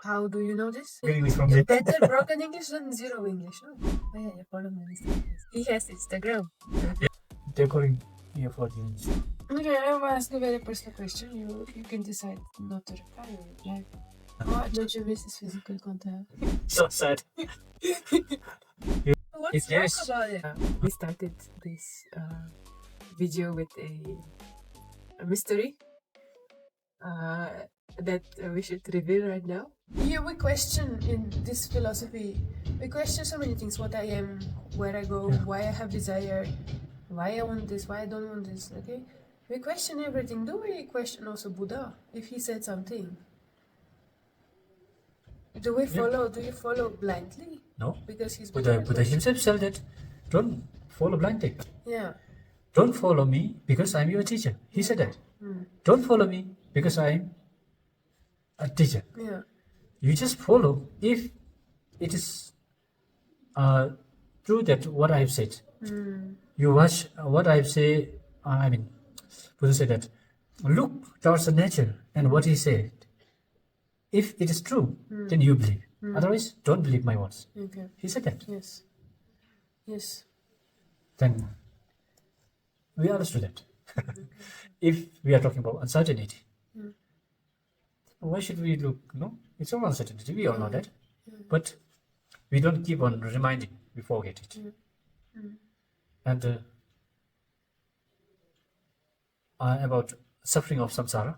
How do you know this? English from it. Better broken English than zero English. Oh yeah, you follow me on Instagram. He has Instagram. They're calling here for the English. Okay, I will ask a very personal question. You can decide not to reply or reply. Why don't you miss this physical contact? So sad. Let's It's yes. talk about it. We started this video with a mystery that we should reveal right now. Yeah, we question in this philosophy. We question so many things: what I am, where I go, why I have desire, why I want this, why I don't want this. Okay, we question everything. Do we question also Buddha if he said something? Do we follow? Do you follow blindly? No. Because he's Buddha himself said that don't follow blindly. Yeah. Don't follow me because I'm your teacher. He said that. Don't follow me because I'm a teacher. Yeah. You just follow if it is true that what I've said. You watch what I've said. I mean, Buddha said that look towards the nature and what he said. If it is true, then you believe. Otherwise, don't believe my words. Okay. He said that. Yes. Yes. Then we understood that. If we are talking about uncertainty, why should we look? No, it's all uncertainty. We all know that, but we don't keep on reminding. We forget it. And about suffering of samsara,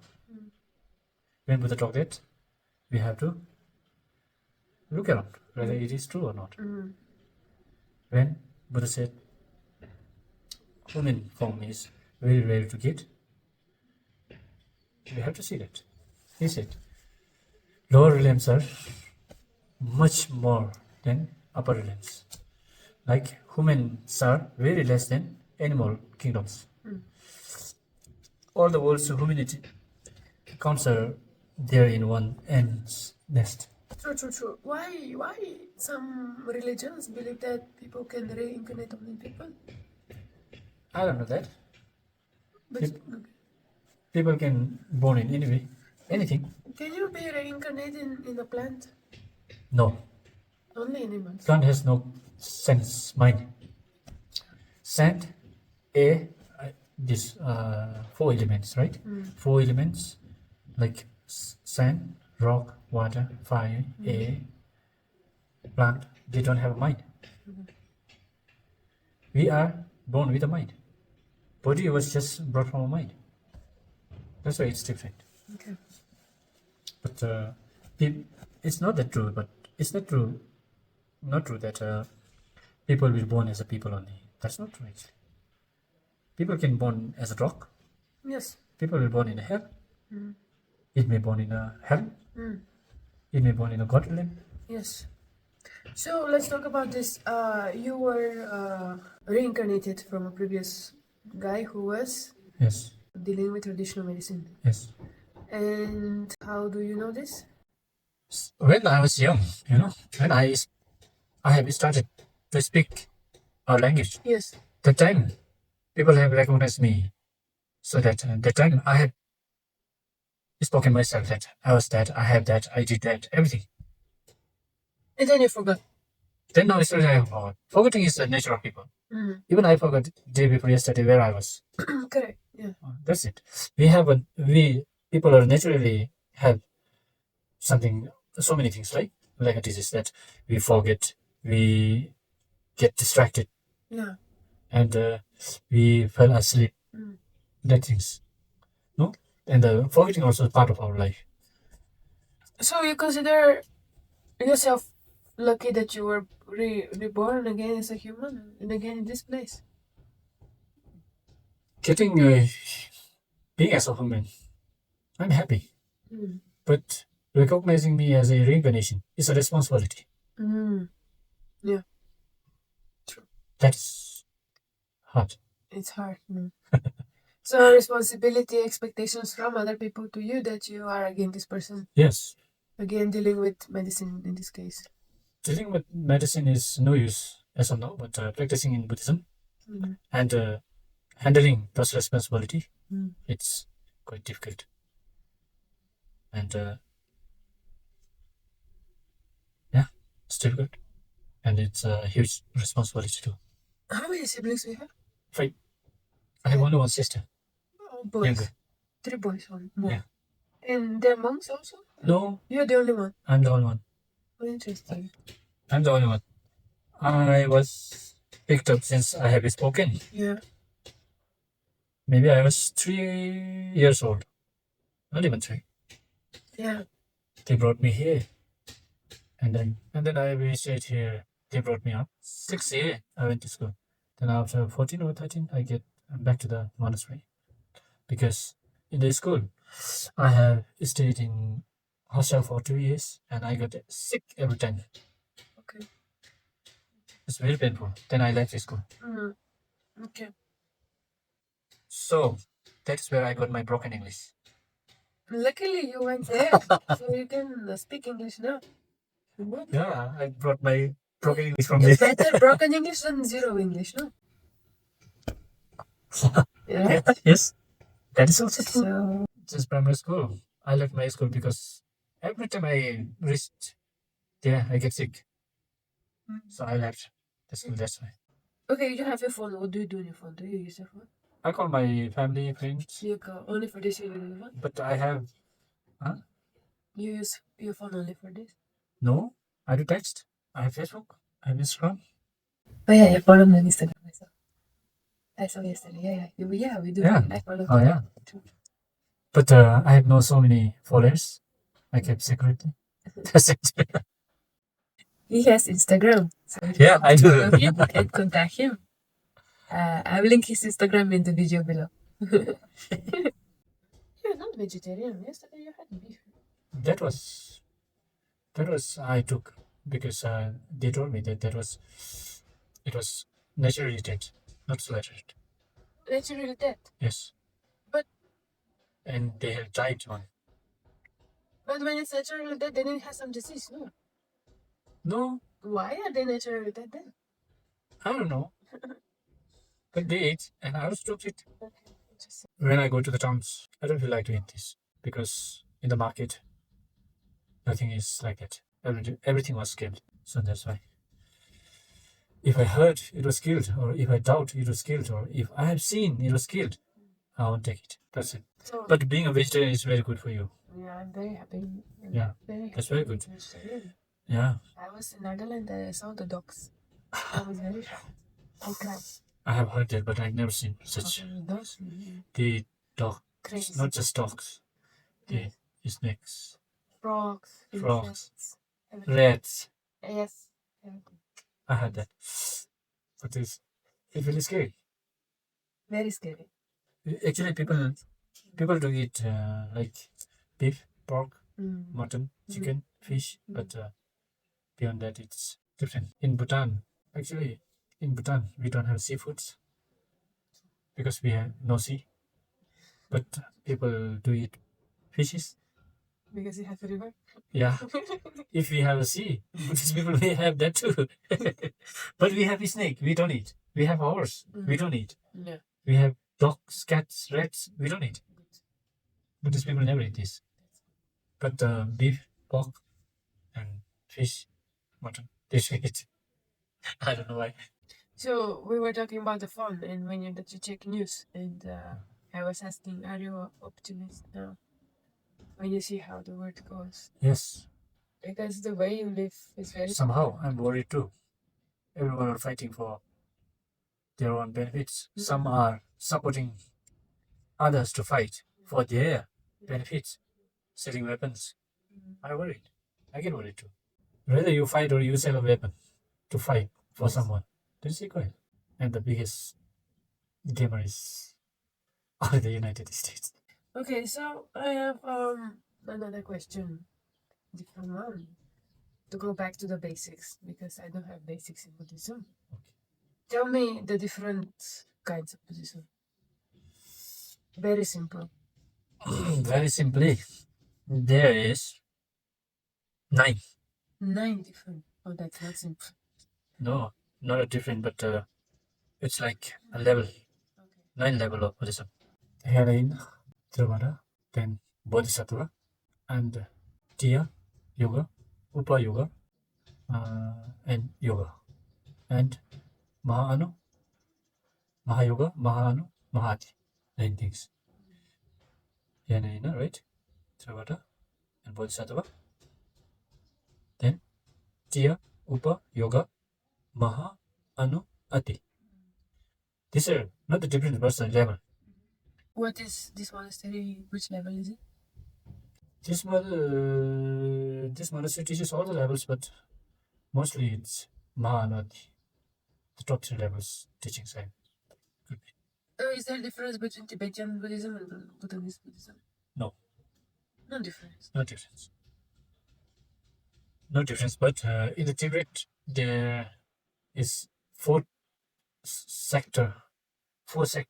when Buddha talked that, we have to look around whether it is true or not. When Buddha said human form is very rare to get, we have to see that. He said lower realms are much more than upper realms. Like humans are very less than animal kingdoms. All the world's humanity counts are there in one ant's nest. True. Why some religions believe that people can reincarnate only people? I don't know that. But People can born in any way, anything. can you be reincarnated in a plant? No, Only animals. plant has no sense, mind. Sand, air, these 4 elements, right? 4 elements like sand, rock, water, fire, air, plant. They don't have a mind. We are born with a mind. Body was just brought from a mind. That's why it's different. Okay. But it's not that true. But it's not true. Not true that people will born as a people only. That's not true actually. People can born as a rock. Yes. People will born in a hell. It may born in a heaven. It may born in a god realm. Yes. So let's talk about this. You were reincarnated from a previous guy who was Yes. dealing with traditional medicine. Yes. And how do you know this? When I was young, when I have started to speak our language, Yes. that time people have recognized me. So that time I had spoken myself that I was that, I have that, I did that, everything. And then you forgot. Then now it's like, forgetting is the nature of people. Even I forgot day before yesterday where I was. Correct. Yeah. That's it. We people are naturally have something, so many things, right? Like a disease that we forget, we get distracted, Yeah. and we fell asleep. That things, no? And forgetting also is part of our life. So you consider yourself lucky that you were reborn again as a human and again in this place? Being as a human, I'm happy. But recognizing me as a reincarnation is a responsibility. Yeah. That's hard. It's hard. So responsibility, expectations from other people to you that you are again this person. Yes. Again dealing with medicine in this case. Dealing with medicine is no use as of now, but practicing in Buddhism and handling those responsibility, it's quite difficult. And still good, and it's a huge responsibility too. How many siblings we have? 5. I have only one sister. Oh, boys. Younger. 3 boys, one more. Yeah. And they're monks also? No, You're the only one. I'm the only one. Oh, interesting. I'm the only one. I was picked up since I have spoken. Yeah. Maybe I was 3 years old. Not even 3. Yeah. They brought me here. And then I stayed here. They brought me up. 6 years I went to school. Then after 14 or 13 I get back to the monastery. Because in the school I have stayed in hostel for 2 years and I got sick every time. Okay. It's very painful. Then I left the school. Mm. Okay. So that is where I got my broken English. Luckily you went there, so you can speak English now. Good. Yeah, I brought my broken English from It's there. better broken English than zero English, no? Yeah. Yes, that is also true. So Since primary school, I left my school because every time I reached there, I get sick. So I left the school. That's why. okay, you have your phone. What do you do on your phone? Do you use your phone? I call my family, friends, You call only for this. You use your phone? but I have You use your phone only for this? no. I do text. I have Facebook. I have Instagram. Oh yeah, you follow me on Instagram. I saw yesterday. Yeah, we do. Yeah. I follow. Oh yeah. But I have no so many followers. I kept secretly. That's it. He has Instagram. So you Yeah, can I do. follow him and contact him. I will link his Instagram in the video below. You're not vegetarian. Yesterday you had beef. That was I took because they told me that it was naturally dead, not slaughtered. Naturally dead. Yes. But- and they have died one. But when it's naturally dead, then it has some disease, no? No, Why are they naturally dead then? I don't know. But they ate, and I was took it. Okay, interesting. When I go to the towns, I don't feel like to eat this because in the market, nothing is like that. Everything was killed, so that's why. If I heard it was killed, or if I doubt it was killed, or if I have seen it was killed, I won't take it. That's it. So, But being a vegetarian is very good for you. yeah, I'm very happy. Yeah, Very that's happy very good. I'm vegetarian. Yeah, I was in Netherlands and I saw the dogs. I was very shocked. I cried. I have heard that, but I've never seen such. Okay, dogs. They dog, Crazy. not just dogs. They snakes, Frogs. Frogs. Insects. Everything. rats. Yes. Everything. I had that. But it's really scary. Very scary. Actually, people do eat like beef, pork, Mm. mutton, chicken, fish, but beyond that, it's different. In Bhutan, actually, in Bhutan, we don't have seafoods because we have no sea. But people do eat fishes. Because you have a river. Yeah, if we have a sea, Buddhist people we have that too. But we have a snake, we don't eat. We have a horse, we don't eat. Yeah. We have dogs, cats, rats, we don't eat. Buddhist people never eat this. But beef, pork, and fish, mutton, they should eat. I don't know why. So we were talking about the phone and when you that you check news and I was asking, are you an optimist now? When you see how the world goes. Yes, Because the way you live is very somehow I'm worried too. Everyone are fighting for their own benefits. Some are supporting others to fight for their benefits, selling weapons. I worried. I get worried too. Whether you fight or you sell a weapon to fight for Yes. someone, that's equal. And the biggest gamer is all the United States. Okay, so I have another question. Different one. To go back to the basics, because I don't have basics in Buddhism. Okay. Tell me the different kinds of Buddhism. Very simple. Very simply, there is 9. 9 different. Oh, that's not simple. No, not a different, but it's like a level. Okay. 9 level of Buddhism. Herein, Theravada, then Bodhisattva, and Tiya Yoga, Upa Yoga, and yoga, and Mahanu, Mahayoga, Mahanu, Mahati, 9 things. Jnana, right? Theravada and Bodhisattva. Then Tia, Upa, Yoga, Maha, Anu, Ati. These are not the different person level. What is this monastery? Which level is it? This monastery teaches all the levels, but mostly it's Maha, Anu, Ati. The top 3 levels teaching side. Could be. Is there a difference between Tibetan Buddhism and Bhutanese Buddhism? No. No difference. No difference. No difference, but in the Tibet there is four sector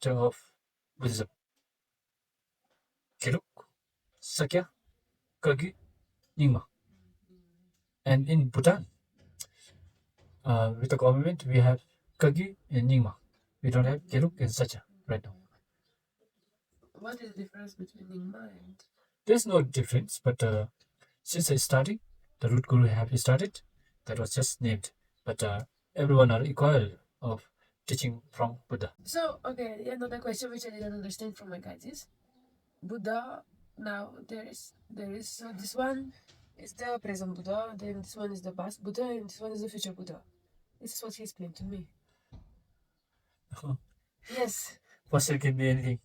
of Buddhism: Gelug, Sakya, Kagyu, Nyingma. And in Bhutan, with the government, we have Kagyu and Nyingma. We don't have Gelug and Sakya right now. What is the difference between Nyingma and? There's no difference, but since it's starting, the root guru have started, that was just named. But everyone are equal of teaching from Buddha. So, okay, another question which I didn't understand from my guides is Buddha. Now there is so this one is the present Buddha, then this one is the past Buddha, and this one is the future Buddha. This is what he explained to me. Yes. Posture can be anything.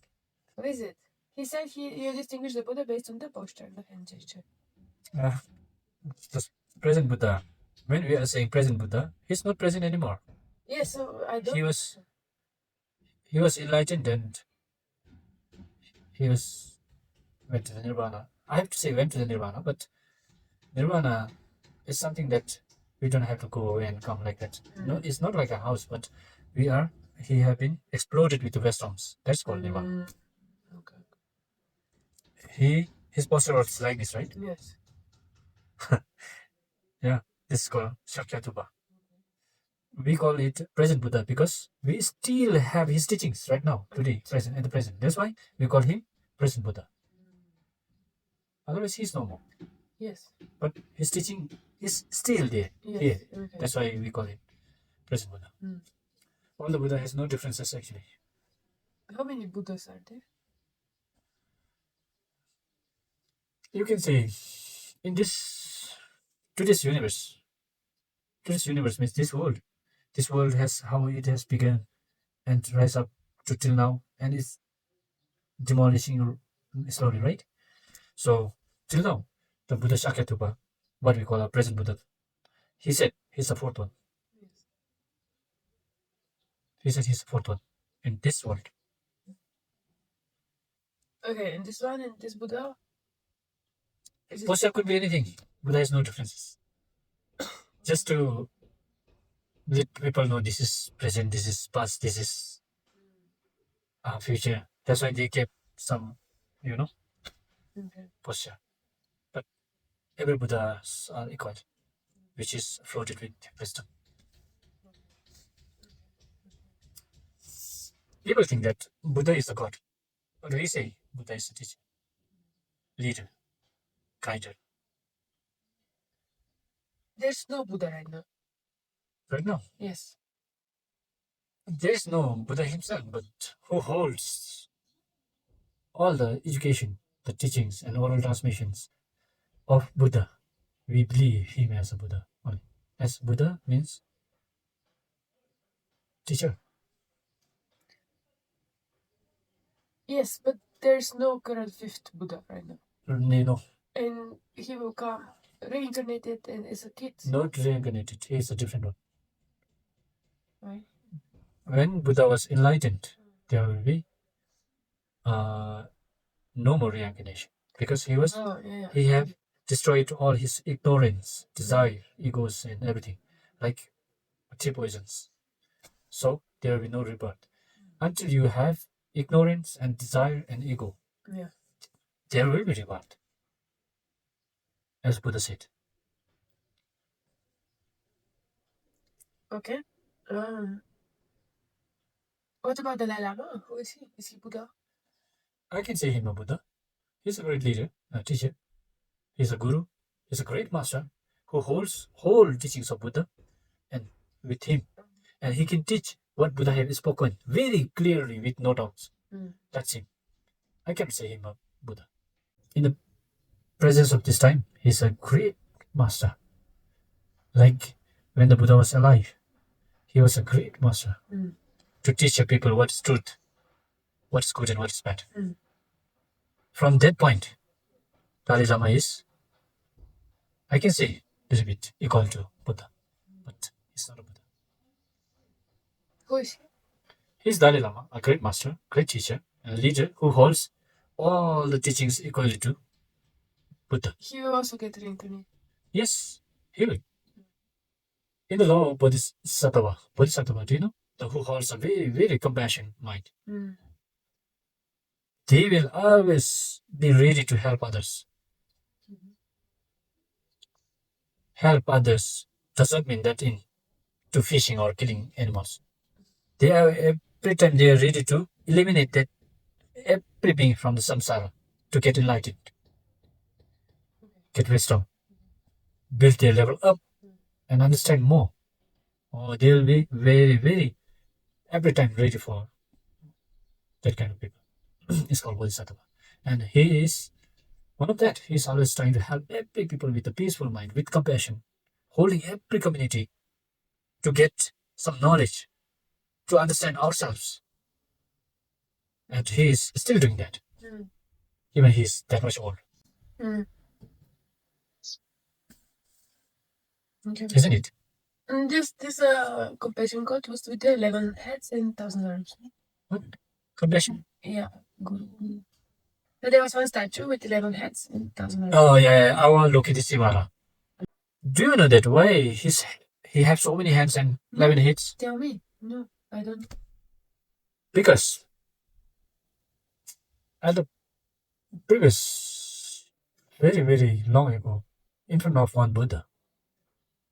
What is it? He said you distinguish the Buddha based on the posture, the hand gesture. The present Buddha. When we are saying present Buddha, he's not present anymore. Yes, so I don't. He was enlightened and he went to the Nirvana. I have to say went to the Nirvana, but Nirvana is something that we don't have to go away and come like that. No, it's not like a house, but he have been exploded with the Westoms. That's called Nirvana. Okay. His posture was like this, right? Yes. Yeah, this is called Shakyatuba. We call it present Buddha because we still have his teachings right now, today, present, at the present. That's why we call him present Buddha. Otherwise, he's no more. Yes. But his teaching is still there. Yes. Here. Okay. That's why we call it present Buddha. All the Buddha has no differences actually. How many Buddhas are there? You can say in today's universe means this world. This world has how it has begun and rise up to till now, and it's demolishing slowly, right? So till now, the Buddha Shakyatupa, what we call a present Buddha, he said he's the fourth one. Yes. He said he's the fourth one in this world. Okay, and this one and this Buddha? Posture could be anything. Buddha has no differences. Just to let people know this is present, this is past, this is future. That's why they kept some, posture. But every Buddhas are equal, which is floated with wisdom. People think that Buddha is the God. What do we say? Buddha is the teacher, leader, guider. There's no Buddha right now. Right now, Yes. there is no Buddha himself, but who holds all the education, the teachings, and oral transmissions of Buddha. We believe him as a Buddha only. As Buddha means teacher. Yes, but there's no current fifth Buddha right now. No, And he will come reincarnated and as a kid. not reincarnated. He is a different one. Right? When Buddha was enlightened, there will be no more reincarnation because he have destroyed all his ignorance, desire, egos, and everything, like 3 poisons. So there will be no rebirth until you have ignorance and desire and ego. Yeah. There will be rebirth, as Buddha said. Okay. What about the Dalai Lama? Who is he? Is he Buddha? I can say him a Buddha. He's a great leader, a teacher. He's a guru. He's a great master. who holds whole teachings of Buddha and with him. And he can teach what Buddha has spoken very clearly with no doubts. That's him. I can say him a Buddha. In the presence of this time, he's a great master. Like when the Buddha was alive, he was a great master to teach the people what is truth, what is good and what is bad. From that point, Dalai Lama is, I can say, a little bit equal to Buddha, but he's not a Buddha. Who is he? He's Dalai Lama, a great master, great teacher, and a leader who holds all the teachings equally to Buddha. He will also get reincarnated. Yes, he will. In the law of Bodhisattva, do you know? The who holds a very, very compassionate mind. They will always be ready to help others. Help others does not mean that to fishing or killing animals. They are every time they are ready to eliminate that every being from the samsara to get enlightened, get wisdom, build their level up, and understand more. Or they will be very, very every time ready for that kind of people. It's called Bodhisattva. And he is one of that. He's always trying to help every people with a peaceful mind, with compassion, holding every community to get some knowledge, to understand ourselves. And he is still doing that. Even he's that much old. Okay. Isn't it? This compassion code was with the 11 heads and 1,000 arms. What? Compassion? Yeah, Guru. But there was one statue with 11 heads and 1,000 arms. Oh, yeah, our Lokitishvara. Do you know that why he has so many hands and 11 heads? Tell me. No, I don't. Because at the previous, very, very long ago, in front of one Buddha,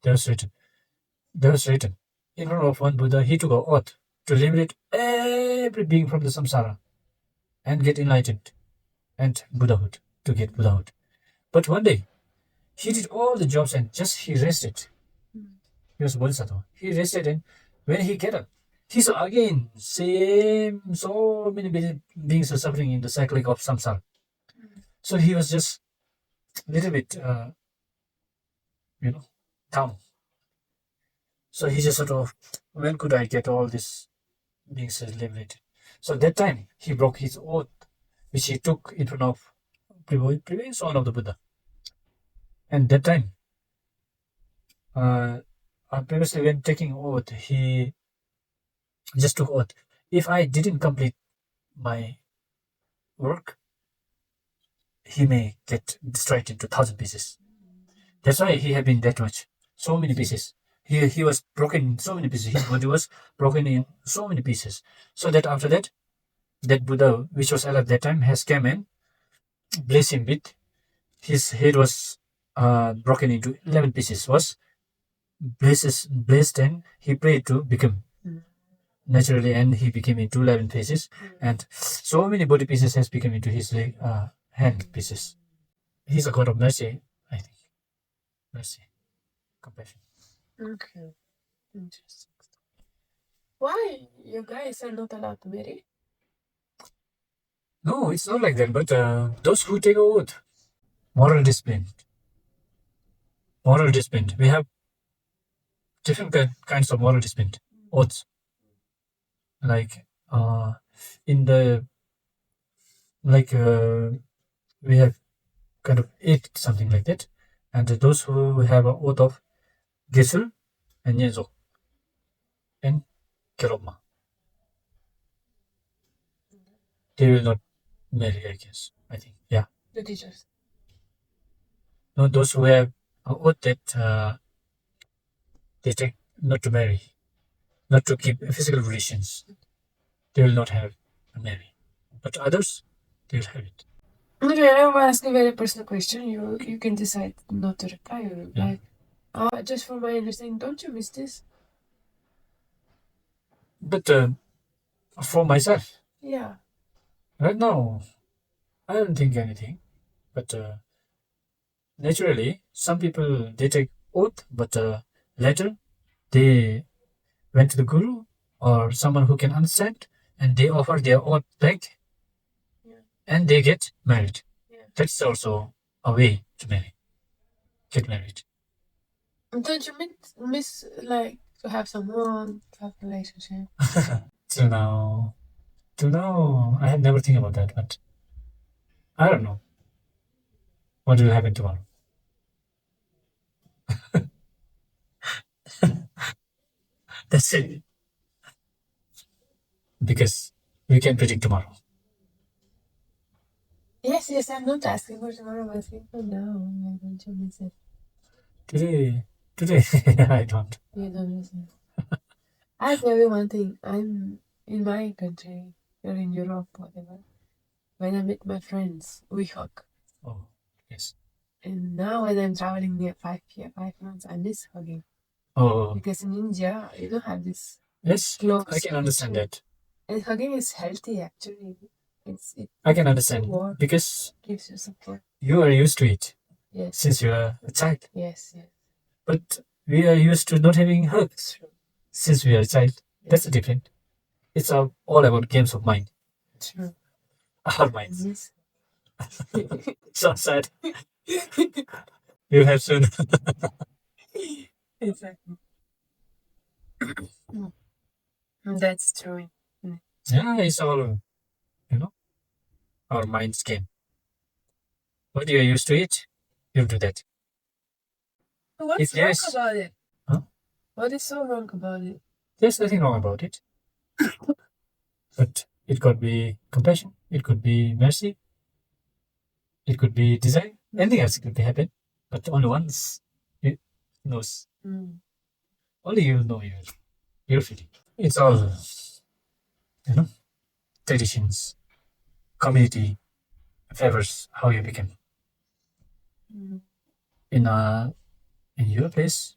there was written, in front of one Buddha, he took an oath to liberate every being from the samsara and get enlightened and Buddhahood, to get Buddhahood. But one day, he did all the jobs and just he rested. He was Bodhisattva. He rested, and when he get up, he saw again so many beings are suffering in the cycling of samsara. So he was just a little bit, down. So he just sort of, when could I get all these beings liberated? So that time he broke his oath, which he took in front of previous one of the Buddha. And that time, previously when taking oath, he just took oath. If I didn't complete my work, he may get destroyed into 1,000 pieces. That's why he had been that much, so many pieces. He was broken in so many pieces. His body was broken in so many pieces. So that after that, that Buddha, which was alive at that time, has come and blessed him with his head was broken into 11 pieces. Was blessed, and he prayed to become naturally, and he became into 11 pieces, and so many body pieces has become into his hand pieces. He's a god of mercy, I think. Mercy, compassion. Okay. Interesting. Why you guys are not allowed to marry? No, it's not like that, but those who take oath, moral discipline. We have different kinds of moral discipline, oaths. Like we have kind of 8, something like that, and those who have an oath of Gesul and Nyenzo and Keroma, they will not marry, I guess. I think, yeah. The teachers. No, those who have an oath that they take not to marry, not to keep physical relations, they will not have a marry. But others, they will have it. Okay, I will ask a very personal question. You can decide not to reply or reply. Just for my understanding, don't you miss this? But for myself, Yeah. right now, I don't think anything. But naturally, some people, they take oath, but later they went to the guru or someone who can understand, and they offer their oath back, and they get married. That's also a way to get married. Don't you miss like to have someone, to have a relationship? Till now, I have never think about that, but I don't know what will happen tomorrow. That's it. Because we can predict tomorrow. Yes, I'm not asking for tomorrow, I'm asking for now. Why don't you miss it? Today, I don't. You don't miss it. I'll tell you one thing. I'm in my country or in Europe, whatever. When I meet my friends, we hug. Oh, yes. And now when I'm traveling near 5 months, I miss hugging. Oh, Because in India, you don't have this yes. close. I can understand that. And hugging is healthy, actually. I can understand warm, because gives you support. you are used to it Yes. since you are a child. Yes. But we are used to not having hugs since we are a child. That's the difference. It's all about games of mind. True. Our minds. Yes. So sad. You have soon. Exactly. That's true. Yeah, it's all, our minds game. What you are used to it, you'll do that. What's If yes, wrong about it? Huh? What is so wrong about it? There's nothing wrong about it. But it could be compassion, it could be mercy, it could be desire, anything else could be happen. But only once it knows. Only you know your feeling. It's all, traditions, community favors how you become. In your place,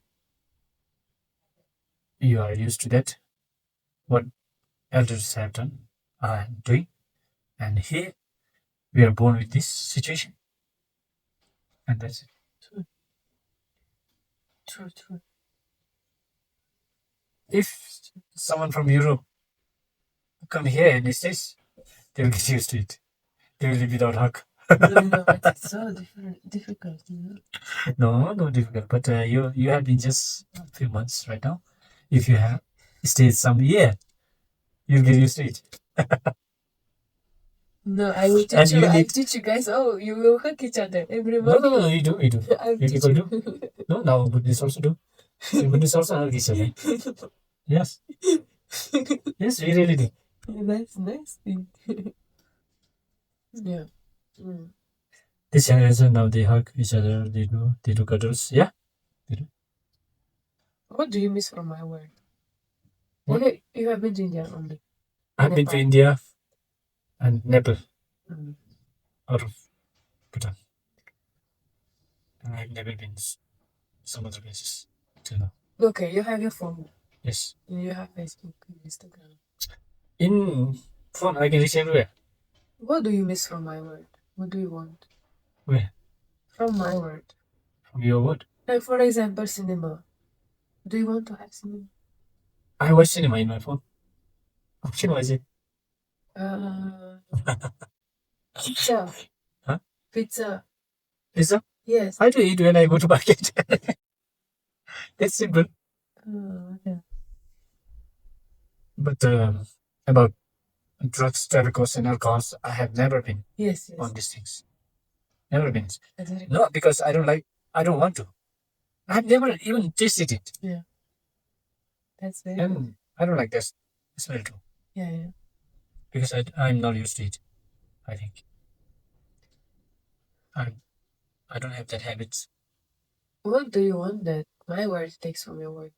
you are used to that. What elders have done and doing. And here we are born with this situation. And that's it. True. If someone from Europe come here and stays, they will get used to it. They will live without hug. No, it's so difficult. No difficult. But you have been just a few months right now. If you have stayed some year, you'll get used to it. No, I will teach you. I teach you guys. Oh, you will hug each other every morning. No, you do. You people do. No, now Buddhists also do. Buddhists also hug each other. Yes. Yes, we really do. That's nice thing. Yeah. This generation now they hug each other. They do cuddles. Yeah. What do you miss from my world? What? You have been to India only. I've been to India and Nepal out of Bhutan. And I've never been some other places till now. Okay, you have your phone. Yes. You have Facebook and Instagram. In phone, I can reach everywhere. What do you miss from my world? What do you want? Where? From my world. From your word? Like, for example, cinema. Do you want to have cinema? I watch cinema in my phone. How can I watch it? Pizza. Huh? Pizza. Pizza? Yes. I do eat when I go to market. It's simple. Yeah. But about drugs, tobacco, and alcohols, I have never been Yes. on these things. Never been. Exactly. No, because I don't want to. I've never even tasted it. Yeah. That's very And good. I don't like that smell too. Yeah. Because I'm not used to it, I think. I don't have that habits. What do you want that my word takes from your word?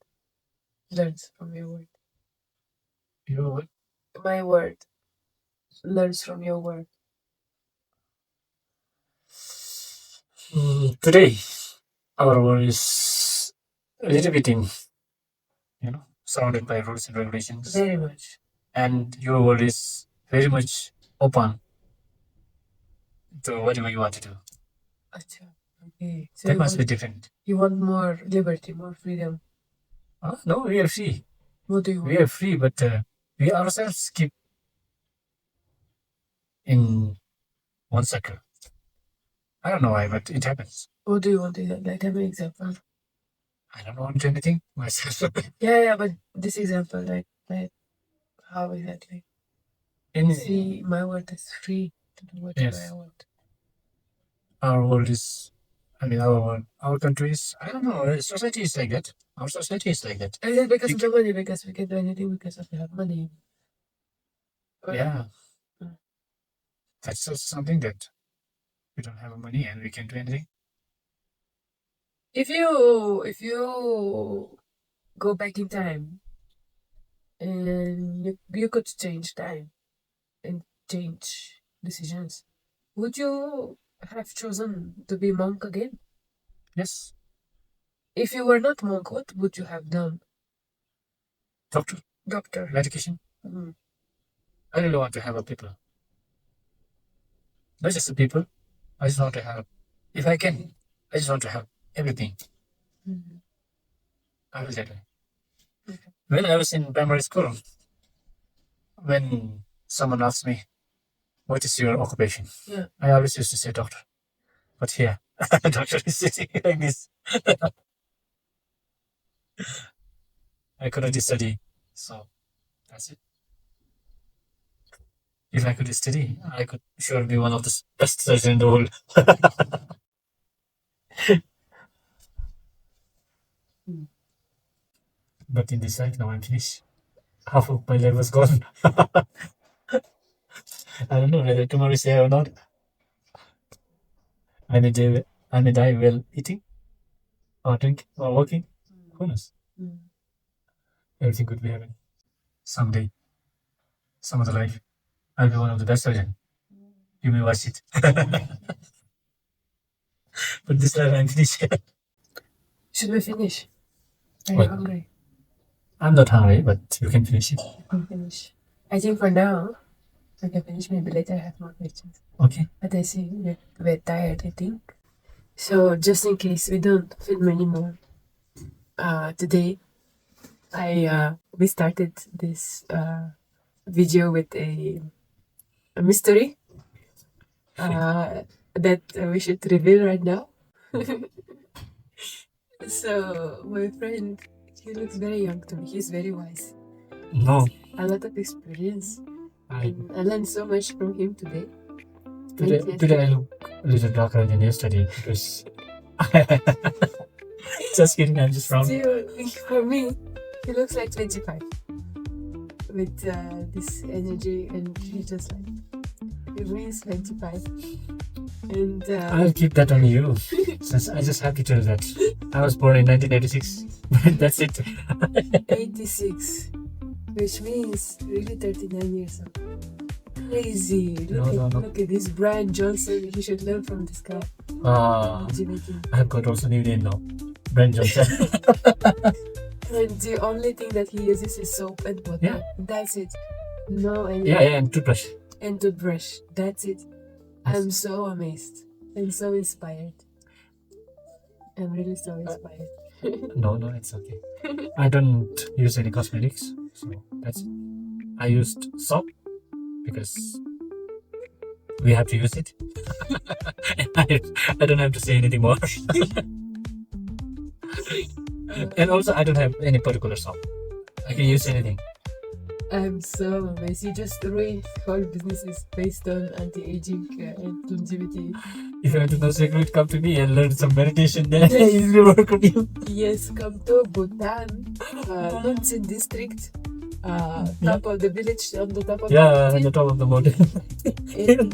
Learns from your word. Your what? My word learns from your word. Today, our world is a little bit surrounded by rules and regulations. Very much. And your world is very much open to whatever you want to do. Okay. So That you must be want, different. you want more liberty, more freedom. No, we are free. What do you We want? are free, but we ourselves keep in one circle. I don't know why, but it happens. What do you want? Like, have an example. I don't want anything myself. Yeah, but this example, like how exactly? In See, my world is free to do whatever yes, I want. our world is. I mean, our country is. I don't know. Society is like that. Our society is like that. Is it because You of the money? Because we can do anything because of the money. Or- Yeah, Mm. that's also something that we don't have money and we can't do anything. If you go back in time and you could change time and change decisions, would you have chosen to be monk again? Yes, If you were not monk, what would you have done? doctor, Doctor. medication. Mm. I really want to have a people. Not just the people. I just want to have, if I can, I just want to have everything. Mm. I will that way. Okay. When I was in primary school, when someone asked me, what is your occupation? Yeah. I always used to say doctor. But here, doctor is sitting like this. I couldn't study. So that's it. If I could study, I could sure be one of the best surgeons in the world. Mm. But in this life, now I'm finished. Half of my life was gone. I don't know whether tomorrow is there or not. I may die while eating or drinking or working. Who knows? Mm. Everything could be happening. Someday, some other life, I'll be one of the best surgeons. You may watch it. But this life, I'm finished. Should we finish? Are you What? hungry? I'm not hungry, but you can finish it. We can finish. I think for now, we can finish. Maybe later I have more questions. Okay. But I see we're tired, I think. So just in case we don't film anymore, today we started this video with a mystery that we should reveal right now. So my friend, he looks very young to me. He's very wise. No, A lot of experience. I I learned so much from him today. today I look a little darker than yesterday because just kidding, I'm just round. Still, for me, he looks like 25 with this energy, and he just like it means 25. And I'll keep that on you since I just have to tell that I was born in 1986. That's it. 86, which means really 39 years old. Crazy! No. Look at this Brian Johnson. You should learn from this guy. LGBT. I've got also new name now, Brent Johnson. And the only thing that he uses is soap and water. Yeah. That's it. No, and Yeah, and toothbrush. and toothbrush. That's it. I'm so amazed and so inspired. I'm really so inspired. No, it's okay. I don't use any cosmetics, so that's it. I used soap because we have to use it. I don't have to say anything more. And also, I don't have any particular soap. I can use anything. I'm so amazed. You just ruined whole businesses based on anti-aging and longevity. If you want to know secret, come to me and learn some meditation. Then it will work on you. Yes, come to Bhutan, Lhuntse District, top of the village, on the top of Yeah, the on the top of the mountain. in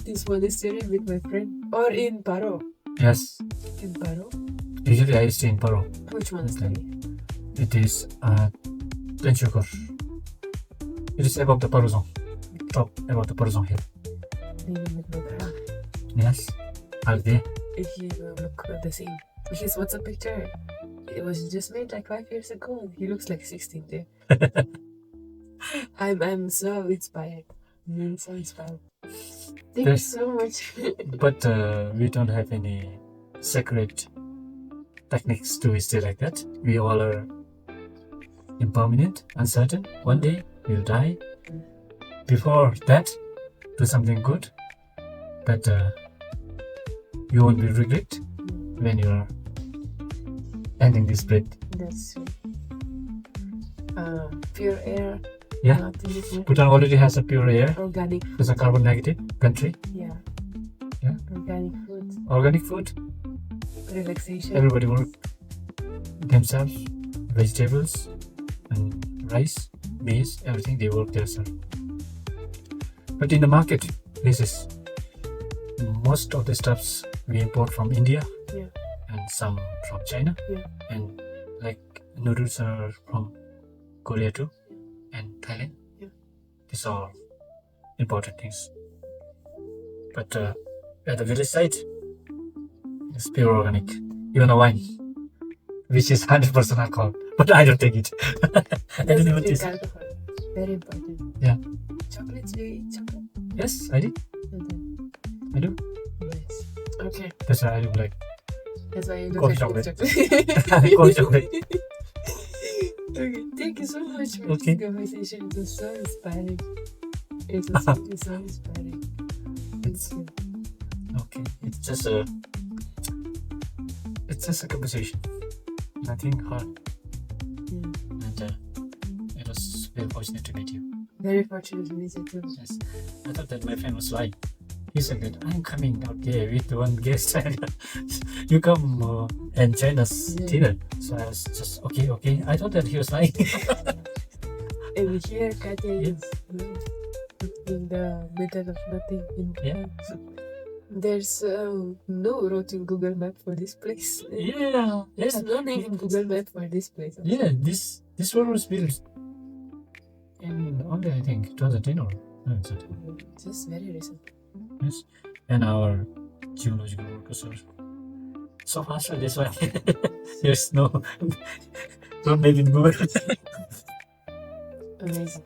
this monastery with my friend, or in Paro. Yes. In Paro, Usually I stay in Paro. which monastery? It is Tenchukur. It is above the Paro zone. Top above the Paro zone hill. Living with my friend. Yes. I'll be. He will look the same. His WhatsApp picture, it was just made like 5 years ago. He looks like 16 there. I'm so inspired. I'm so inspired. Thank you so much. But we don't have any sacred techniques to stay like that. We all are impermanent, uncertain. One day we'll die. Before that, do something good that you won't be regret when you are ending this breath. That's pure air. Yeah. Nothing is Bhutan already has a pure air. organic. It's a carbon negative country. Yeah. Yeah. Organic food. Organic food. Relaxation. Everybody work themselves. Vegetables and rice, maize, everything they work themselves. But in the market places, most of the stuffs we import from India. Yeah. And some from China. Yeah. And like noodles are from Korea too. And Thailand. Yeah. These are important things. But at the village side, it's pure organic. Even a wine, which is 100% alcohol. But I don't take it. I don't even taste it. Alcohol. Very important. Yeah. Chocolate, do you eat chocolate? Yes, I did. I do. Nice. Okay. That's why I do like That's why you coffee look chocolate. chocolate. Coffee chocolate. Okay, thank you so much for Okay. this conversation. It was so inspiring. It was really so inspiring. Thank you. Okay, it's just a conversation. Nothing hard. Yeah. And it was very fortunate to meet you. Very fortunate to meet you too. Yes, I thought that my friend was lying. He said that I'm coming out there with one guest and you come and join us Yeah. dinner. So I was just okay. I thought that he was lying. And here, Katya Yeah. is in the middle of nothing in Yeah. Bhutan. There's no route in Google Map for this place. Yeah, There's no name in Google Map for this place. yeah. This road was built in only I think 2010 or no, it's not. Just very recent. Yes, and our geological workers are so faster. That's why there's no name in Google. Amazing.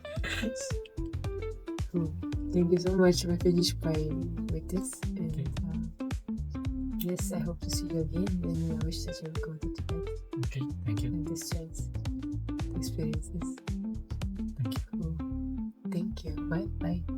Cool. Thank you so much. We finished with this. And yes, I hope to see you again. And I wish that you will go to Tibet Okay, thank you. and this chance to experience this. Thank you. Cool. Thank you. Bye bye.